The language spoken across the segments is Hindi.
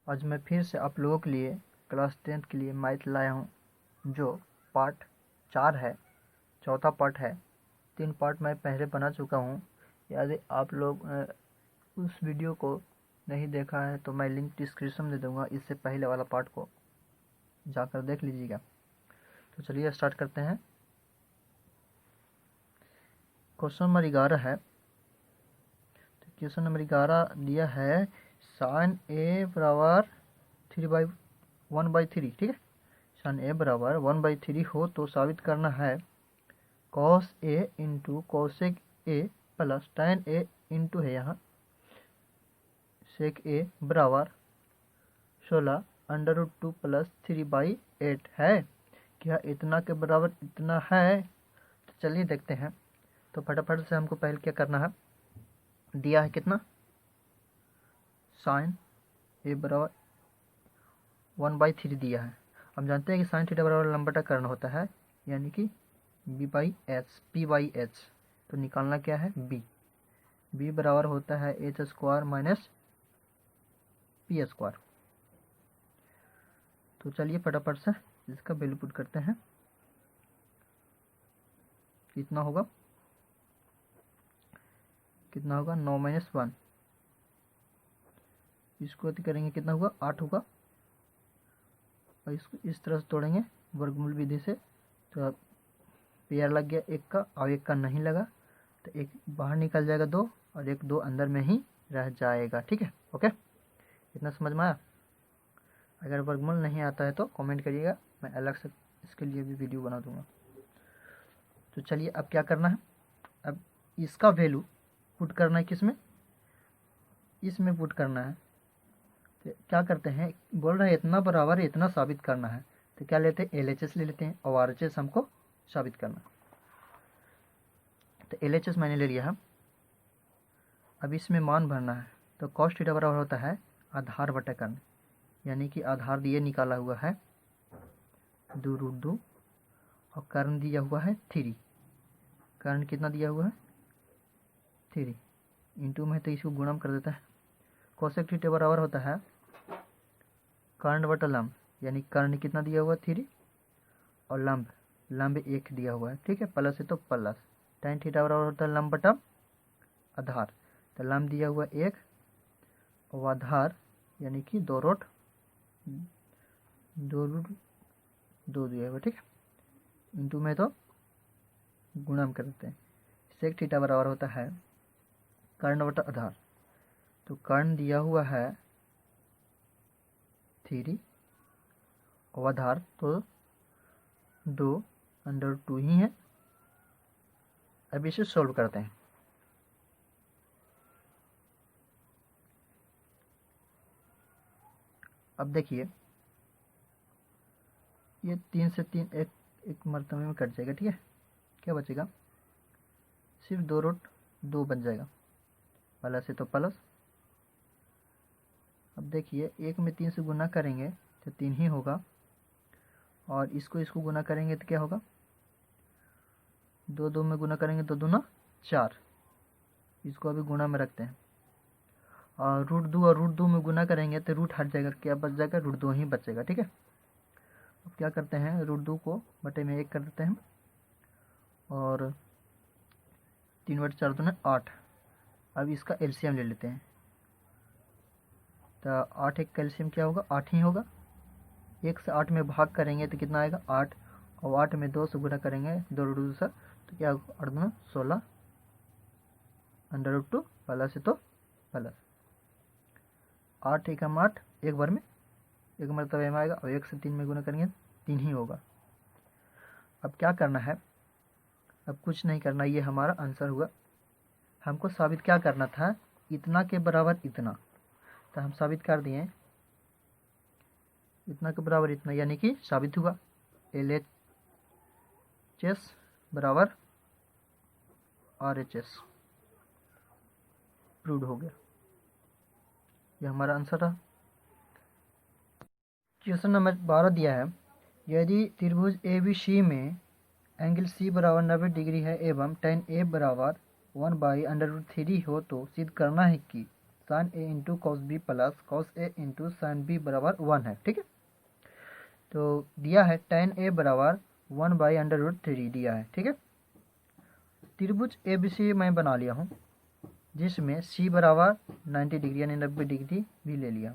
आज मैं फिर से आप लोगों के लिए क्लास 10th के लिए मैथ लाया हूँ, जो पार्ट 4 है, चौथा पार्ट है। 3 पार्ट मैं पहले बना चुका हूँ। यदि आप लोग उस वीडियो को नहीं देखा है तो मैं लिंक डिस्क्रिप्शन में दे दूँगा, इससे पहले वाला पार्ट को जाकर देख लीजिएगा। तो चलिए स्टार्ट करते हैं। क्वेश्चन नंबर 11 है। तो क्वेश्चन नंबर 11 दिया है साइन ए बराबर 1/3, ठीक है। साइन ए बराबर 1/3 हो तो साबित करना है cos A into cosec A plus tan A into है यहाँ सेक ए बराबर 16√2 प्लस 3/8 है। क्या इतना के बराबर इतना है? तो चलिए देखते हैं। तो फटाफट से हमको पहले क्या करना है, दिया है कितना, साइन ए बराबर 1/3 दिया है। हम जानते हैं कि साइन थीटा बराबर लंबा कर्ण होता है, यानी कि p/h। तो निकालना क्या है, b बराबर होता है h² माइनस p²। तो चलिए फटाफट से इसका वैल्यू पुट करते हैं। कितना होगा 9 - 1। इसको अति करेंगे कितना होगा, 8 होगा। और इसको इस तरह से तोड़ेंगे वर्गमूल विधि से, तो पेयर लग गया एक का और एक का नहीं लगा, तो एक बाहर निकल जाएगा 2 और एक 2 अंदर में ही रह जाएगा। ठीक है, ओके, इतना समझ में आया? अगर वर्गमूल नहीं आता है तो कमेंट करिएगा, मैं अलग से इसके लिए भी वीडियो बना दूंगा। तो चलिए अब क्या करना है, अब इसका वैल्यू पुट करना है, किसमें, इसमें पुट करना है। तो क्या करते हैं, बोल रहे हैं इतना बराबर इतना साबित करना है, तो क्या लेते हैं, LHS ले लेते हैं और RHS हमको साबित करना है। तो LHS मैंने ले लिया है। अब इसमें मान भरना है। तो cos थीटा बराबर होता है आधार बटा कर्ण, यानी कि आधार दिए निकाला हुआ है 2√2 और कर्ण दिया हुआ है 3। कर्ण कितना दिया हुआ है 3, इंटू में तो इसको गुणम कर देता है। कोसेक थीटा बराबर होता है कर्ण बटा लंब, यानी कर्ण कितना दिया हुआ 3 और लंब 1 दिया हुआ है, ठीक है। प्लस है तो प्लस। tan थीटा बराबर होता है लंब बटा आधार, तो लंब दिया हुआ 1 और आधार यानी कि 2√2 दिया हुआ, ठीक है। इंटू में तो गुणम कर देते हैं। सेक थीटा बराबर होता है कर्ण बटा आधार, तो कर्ण दिया हुआ है 3 और आधार तो 2√2 ही है। अब इसे सोल्व करते हैं। अब देखिए ये 3 से 3 एक मरतबे में कट जाएगा, ठीक है। क्या बचेगा, सिर्फ 2√2 बच जाएगा, प्लस है तो प्लस। अब देखिए 1 में 3 से गुना करेंगे तो 3 ही होगा, और इसको गुना करेंगे तो क्या होगा, 2 में गुना करेंगे तो 2 दूना 4। इसको अभी गुना में रखते हैं। और √2 और √2 में गुना करेंगे तो रूट हट जाएगा, क्या बच जाएगा, √2 ही बचेगा, ठीक है। अब क्या करते हैं, √2 को बटे में 1 कर देते हैं और 3/4 दूना 8। अब इसका एलसीएम ले लेते हैं। तो 8 एक कैल्शियम क्या होगा, 8 ही होगा। 1 से 8 में भाग करेंगे तो कितना आएगा 8, और 8 में 2 से गुणा करेंगे 2√2 से, तो क्या होगा 8 दूना 16 √2 प्लस है तो प्लस। 8 एकम 8 एक बार में, एक मरतबे में आएगा, और 1 से 3 में गुणा करेंगे 3 ही होगा। अब क्या करना है, अब कुछ नहीं करना, ये हमारा आंसर हुआ। हमको साबित क्या करना था, इतना के बराबर इतना, तो हम साबित कर दिए इतना के बराबर इतना, यानी कि साबित हुआ। LHS बराबर RHS प्रूव हो गया। ये हमारा आंसर रहा। क्वेश्चन नंबर 12 दिया है, यदि त्रिभुज ABC में एंगल C बराबर 90 डिग्री है एवं tan A बराबर 1/√3 हो तो सिद्ध करना है कि sine A into cos B plus cos A into sine B बराबर 1 है। ठीक है, तो दिया है tan ए बराबर 1/√3 दिया है। ठीक है, त्रिभुज ए बी सी मैं बना लिया हूँ, जिसमें सी बराबर 90 डिग्री यानी 90 डिग्री भी ले लिया।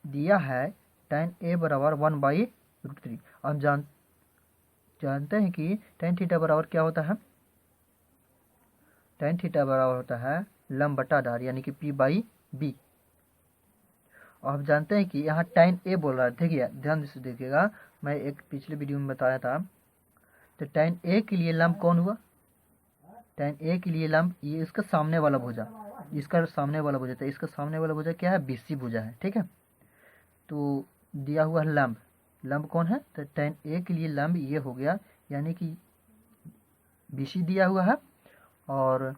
दिया है tan ए बराबर 1/√3। हम जानते हैं कि tan थीटा बराबर क्या होता है, tan थीटा बराबर होता है लंब बटा आधार यानी कि p/b। और हम जानते हैं कि यहाँ tan ए बोल रहा है, देखिए ध्यान से देखिएगा, मैं एक पिछले वीडियो में बताया था। तो tan ए के लिए लंब कौन हुआ, tan ए के लिए लंब ये इसका सामने वाला भुजा, इसका सामने वाला भुजा, तो इसका सामने वाला भुजा क्या है, BC भुजा है। ठीक है, तो दिया हुआ लंब, लंब कौन है, तो tan ए के लिए लंब ये हो गया, यानी कि BC दिया हुआ है, और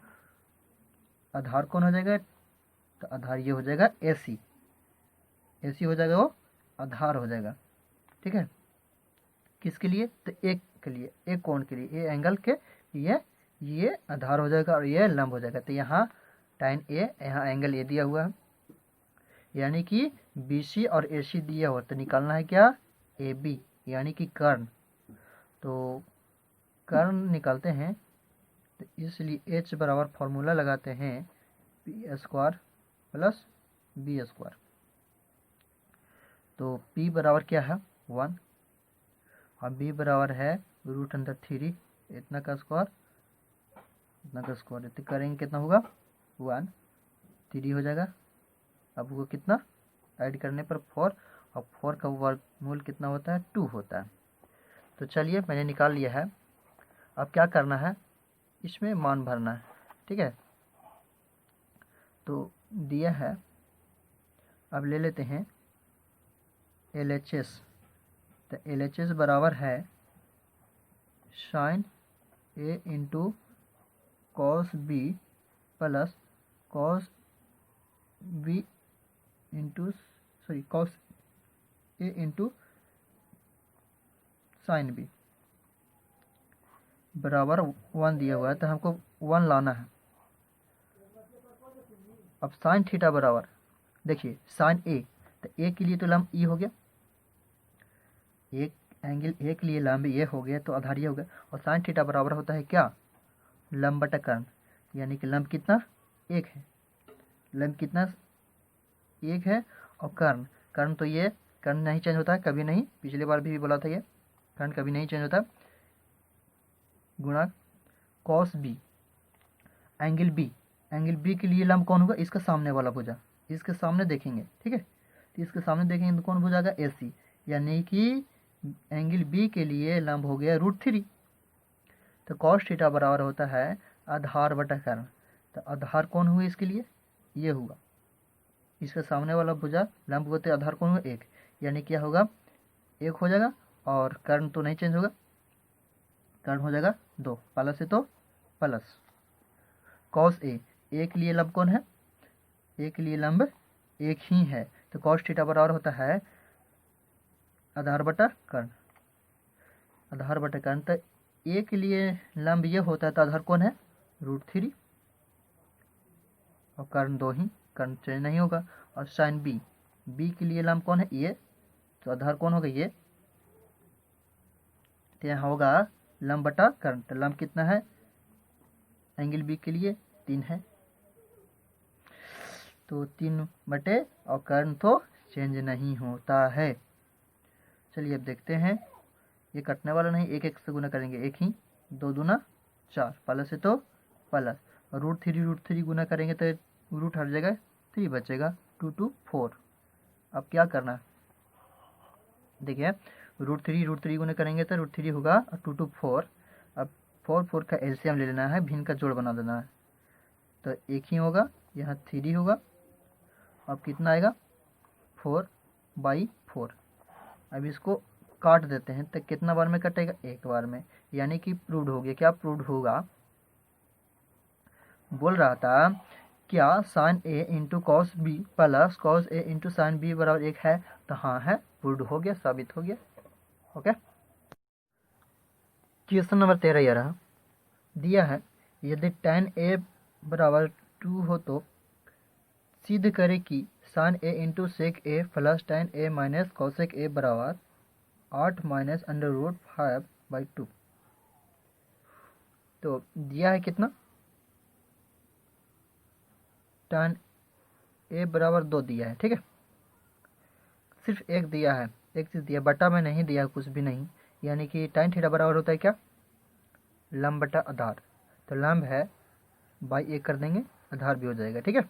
आधार कौन हो जाएगा, तो आधार ये हो जाएगा AC, AC हो जाएगा, वो आधार हो जाएगा। ठीक है, किसके लिए, तो एक के लिए, एक कोण के लिए, ये एंगल के लिए ये आधार हो जाएगा और ये लंब हो जाएगा। तो यहाँ tan ए, यहाँ एंगल ए दिया हुआ है, यानी कि BC और AC दिया हुआ, तो निकालना है क्या, AB यानी कि कर्ण। तो कर्ण निकालते हैं, तो इसलिए H बराबर फॉर्मूला लगाते हैं p² प्लस b²। तो p बराबर क्या है 1 और b बराबर है √3 इतना का स्क्वायर, इतना का स्क्वायर, इतना करेंगे कितना होगा 1, 3 हो जाएगा। अब वो कितना ऐड करने पर 4, और 4 का वर्गमूल कितना होता है, 2 होता है। तो चलिए मैंने निकाल लिया है। अब क्या करना है, इसमें मान भरना है। ठीक है, तो दिया है, अब ले लेते हैं LHS। तो LHS बराबर है sine A into cos B plus cos B into cos A into sine B बराबर 1 दिया हुआ है, तो हमको 1 लाना है। अब साइन थीटा बराबर, देखिए साइन ए, तो ए के लिए तो लंब ई हो गया, एक एंगल ए के लिए लंब ये हो गया, तो आधार ये हो गया। और साइन थीटा बराबर होता है क्या, लंब बटा कर्ण, यानी कि लंब कितना, एक है, लंब कितना, एक है, और कर्ण, कर्ण तो ये कर्ण नहीं चेंज होता है कभी नहीं, पिछले बार भी बोला था, ये कर्ण कभी नहीं चेंज होता, गुणा cos B, angle B, angle B के लिए लंब कौन होगा, इसका सामने वाला भुजा, इसके सामने देखेंगे। ठीक है, तो इसके सामने देखेंगे तो कौन भुजा आएगा, AC, यानी कि एंगल बी के लिए लंब हो गया √3। तो कॉस थीटा बराबर होता है आधार बटा कर्ण। तो आधार कौन हुआ इसके लिए, ये हुआ, इसके सामने वाला भुजा लंब होते आधार कौन हुआ, 1, यानी क्या होगा 1 हो जाएगा, और कर्ण तो नहीं चेंज होगा, कर्ण हो जाएगा 2, प्लस है तो प्लस कॉस ए, ए के लिए लंब कौन है, ए के लिए लंब 1 ही है, तो कॉस थीटा बराबर होता है आधार बटा कर्ण, आधार बटा कर्ण। तो ए के लिए लंब ये होता है, तो आधार कौन है √3, और कर्ण 2 ही, कर्ण चेंज नहीं होगा। और साइन बी, बी के लिए लंब कौन है ये, तो आधार कौन होगा ये, तो यहाँ होगा लंब बटा कर्ण। तो लंब कितना है एंगल बी के लिए 3 है, तो 3 बटे, और कर्ण तो चेंज नहीं होता है। चलिए अब देखते हैं, ये कटने वाला नहीं, एक एक से गुना करेंगे, एक ही, 2 दूना 4, प्लस है तो प्लस, √3 गुना करेंगे तो रूट हट जाएगा, 3 बचेगा, 2 2 4। अब क्या करना है, देखिए √3 गुना करेंगे तो √3 होगा, और 2 2 4। अब 4 का एलसीएम ले लेना है, भिन्न का जोड़ बना देना है, तो एक ही होगा, यहाँ 3 होगा। अब कितना आएगा 4/4। अब इसको काट देते हैं, तो कितना बार में कटेगा, एक बार में, यानी कि प्रूव्ड हो गया। क्या प्रूव्ड होगा, बोल रहा था क्या sine A into cos B plus cos A into sine B बराबर 1 है, तो हाँ है, प्रूव्ड हो गया, साबित हो गया। ओके, क्वेश्चन नंबर 13 ये रहा, दिया है यदि tan ए बराबर टू हो तो सिद्ध करें कि sine A into sec A plus tan A minus cosec A बराबर 8 माइनस अंडर रूट 5/2। तो दिया है कितना, tan ए बराबर 2 दिया है, ठीक है। सिर्फ एक दिया है, एक चीज़ दिया, बटा में नहीं दिया कुछ भी नहीं, यानी कि tan थीटा बराबर होता है क्या, लंब बटा आधार। तो लंब है बाई एक कर देंगे, आधार भी हो जाएगा, ठीक है।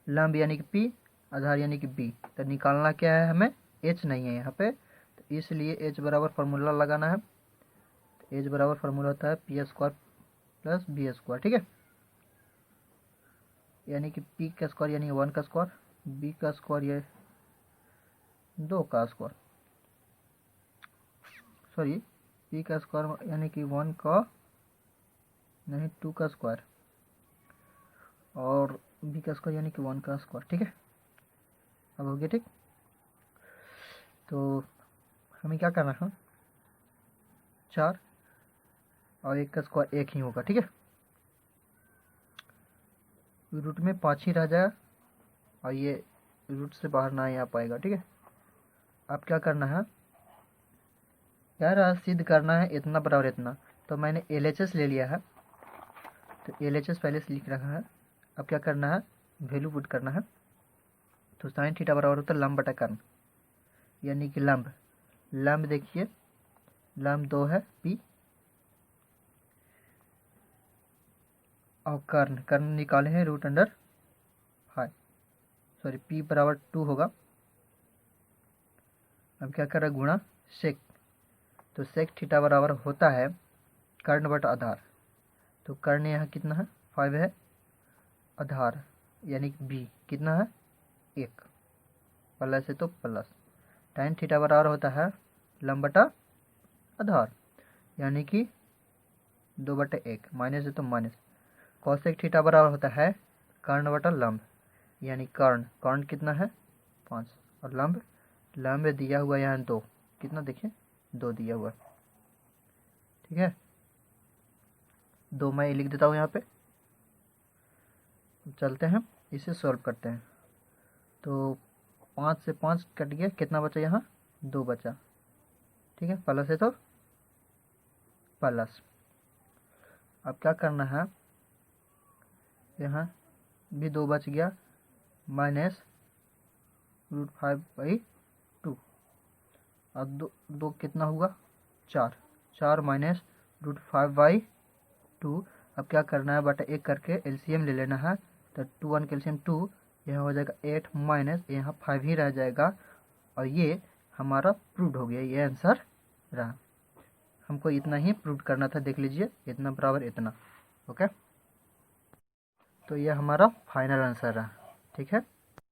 लंब यानी कि P, आधार यानी कि B। तो निकालना क्या है हमें, H नहीं है यहाँ पे, तो इसलिए H बराबर फार्मूला लगाना है। तो H बराबर फार्मूला होता है P square plus B square, ठीक है। यानी कि P का स्क्वायर यानी 1 का स्क्वायर, B का स्क्वायर ये 2 का स्क्वायर, सॉरी P का स्क्वायर यानी कि 1 का नहीं 2 का स्क्वायर, और B का स्क्वायर यानी कि 1 का स्क्वायर, ठीक है। अब हो गया, ठीक। तो हमें क्या करना है, 4 और 1 का स्क्वायर 1 ही होगा, ठीक है। रूट में 5 ही रह जाएगा और ये रूट से बाहर ना ही आ पाएगा, ठीक है। अब क्या करना है यार, सिद्ध करना है इतना बराबर इतना। तो मैंने LHS ले लिया है, तो LHS पहले से लिख रखा है। अब क्या करना है, वैल्यू पुट करना है। तो साइन थीटा बराबर होता है लंब बटा कर्ण, यानी कि लंब देखिए, लंब 2 है P, और कर्ण निकाले हैं रूट अंडर 5, सॉरी P बराबर 2 होगा। अब क्या कर रहा है, गुणा सेक। तो सेक थीटा बराबर होता है कर्ण बटा आधार। तो कर्ण यहाँ कितना है, 5 है, आधार यानी कि B कितना है, 1, प्लस है तो प्लस। tan थीटा बराबर होता है लंब बटा आधार, यानी कि 2/1, माइनस है तो माइनस। कॉसेक थीटा बराबर होता है कर्ण बटा लंब, यानी कर्ण कितना है 5, और लंब दिया हुआ यहाँ 2, कितना देखिए 2 दिया हुआ, ठीक है। 2 मैं लिख देता हूँ यहाँ पे। चलते हैं इसे सॉल्व करते हैं। तो 5 से 5 कट गया, कितना बचा यहाँ, 2 बचा, ठीक है। प्लस है तो प्लस। अब क्या करना है, यहाँ भी 2 बच गया, माइनस रूट 5/2, और 2 कितना हुआ 4 माइनस रूट 5/2। अब क्या करना है, बटा 1 करके LCM ले लेना है। तो 2 1 कैल्शियम 2, यहाँ हो जाएगा 8 माइनस यहाँ 5 ही रह जाएगा, और ये हमारा प्रूव हो गया, ये आंसर रहा। हमको इतना ही प्रूव करना था, देख लीजिए इतना बराबर इतना, ओके। तो ये हमारा फाइनल आंसर रहा, ठीक है।